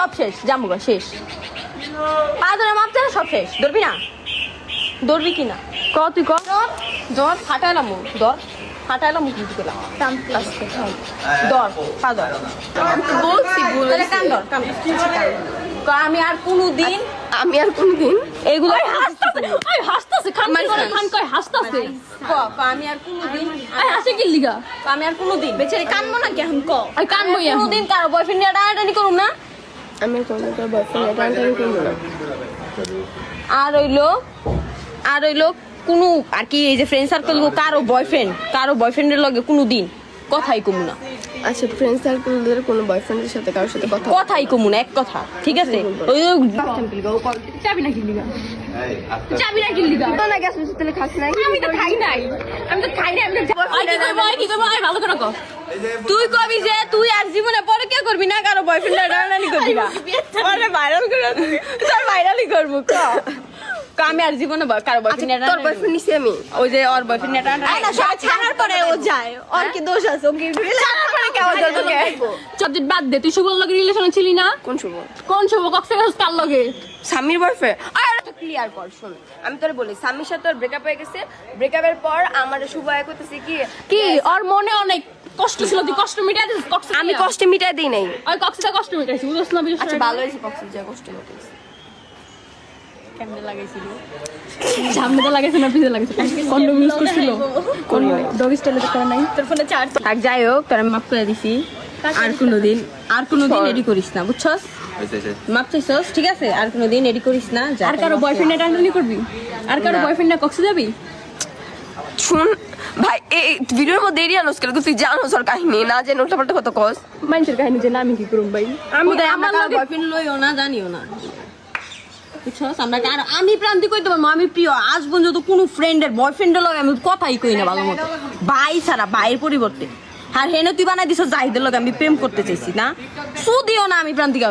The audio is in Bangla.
সব শেষ জামুগা শেষ পা ধরে মাপ চালা সব শেষ ধরবি না ধরবি কি না ক তুই ক ধর ফাটাইলাম ধর ফাটাইলাম মুখ দিতে গেলাম ধর পা ধর বলছি তাহলে কান ধর কান আমি আর কোনোদিন এগুলো হাসতাছে খান কয় হাসতাছে আমি আর কোনোদিন হাসে কি লিগা আমি আর কোনোদিন বেচারি কানবো না কেন ক কানবো কোনোদিন কারো বয়ফ্রেন্ড নিয়ে টানাটানি করুম না আমি কোনো তোর বয়ফ্রেন্ড টানটানি করবো না। আর হইলো কোনো আর কি এই যে ফ্রেন্ড সার্কেল কারো বয়ফ্রেন্ডের লগে কোনোদিন কথাই কমু না আচ্ছা ফ্রেন্ড সার্কেলদের কোনো বয়ফ্রেন্ডের সাথে কারোর সাথে কথাই কমু না এক কথা ঠিক আছে ওই চাবি না কি লিগা চাবি না কি লিগা তো না গ্যাস মিষ্টি তেলে খাস নাই আমি তো খাই নাই আমি তো কি করবো ভালো করে কো তুই কবি যে তুই আর জীবনে পরে কে করবি না কারো বয়ফ্রেন্ড টানাটানি করবি না পরে ভাইরাল করে তোর ভাইরালই করবো আমি আর জীবনে কারো বয়ফ্রেন্ড তোর বয়ফ্রেন্ড নিছি আমি ওই যে ওর বয়ফ্রেন্ড ছাড়ার পরে ও যায় ওর কি দোষ আছে ও কি ছাড়ার পরে কেমন তোকে সাবজেক্ট বাদ দে তুই শুভর লগে রিলেশনে ছিলি না কোন শুভ কক্সবাজার কার লগে স্বামীর বয়ফ্রেন্ড আর তো ক্লিয়ার কর শুন আমি তোরে বলি স্বামীর সাথে তোর ব্রেকআপ হয়ে গেছে ব্রেকআপের পর আমার শুভ আয় করতেছে কি ওর মনে অনেক কষ্ট ছিল তুই কষ্ট মিটাই দিস আমি কষ্ট মিটাই দিই নাই ওই কক্সবাজার কষ্ট মিটাইছি বুঝছ না বুঝছ আচ্ছা ভালো হয়েছে কক্সবাজার কষ্ট মিটাইছি কেমনে লাগাইছিল সামনে তো লাগাইছে না পিছে লাগাইছে কন্ডম ইউজ করছিল কোন ডগ স্টাইলে তো করে নাই তোর ফোনে চার্জ আর যাই হোক তোর মাফ করে দিছি আর কোনোদিন এডি করিস না বুঝছস মাপ চাইছস ঠিক আছে আর কোনোদিন এডি করিস না আর কারো বয়ফ্রেন্ড টানটানি করবি আর কারো বয়ফ্রেন্ড কক্সে যাবি শুন ভাই এই ভিডিওর মধ্যে এরিয়া নস করে তুই জানোস ওর কাহিনী না জেনে উল্টাপাল্টা কথা কস মানুষের কাহিনী যে না আমি কি করুম ভাই আমার বয়ফ্রেন্ড লইও না জানিও না বুঝছস আমরা আর আমি প্রান্তি কইতে পারবো আমি প্রিয় আজ পর্যন্ত কোনো ফ্রেন্ডের বয়ফ্রেন্ডের লগে আমি কথাই কই না ভালো মতো ভাই ছাড়া ভাইয়ের পরিবর্তে আর হেনে তুই বানাই দিছ জাহিদের লগে আমি প্রেম করতে চাইছি না সুদিও না আমি প্রান্তিকা